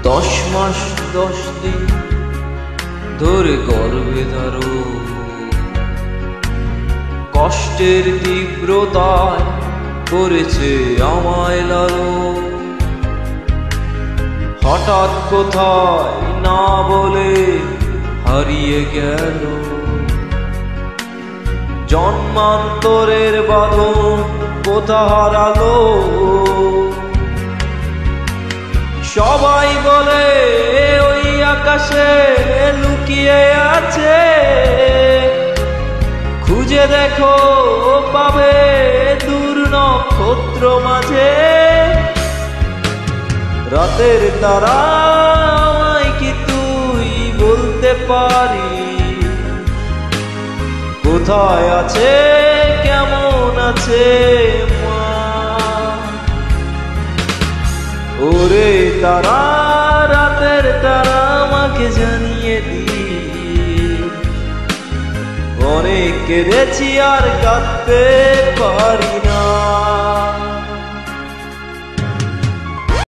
10 মাস 10 দিন ধরে গর্ভে ধরো, কষ্টের তীব্রতায় করেছে আমায় লালন। হঠাৎ কোথায় না বলে হারিয়ে গেল, জন্মান্তরের বাঁধন কোথা হারালো। সবাই বলে ওই আকাশে লুকিয়ে আছে, খুঁজে দেখো পাবে দূর নক্ষত্র মাঝে। রাতের তারা আমায় কি তুই বলতে পারি, কোথায় আছে কেমন আছে মা। ওরে তারা, রাতের তারা আমাকে জানিয়ে দি, অনেক কেঁদেছি আর কাঁদতে পারি না।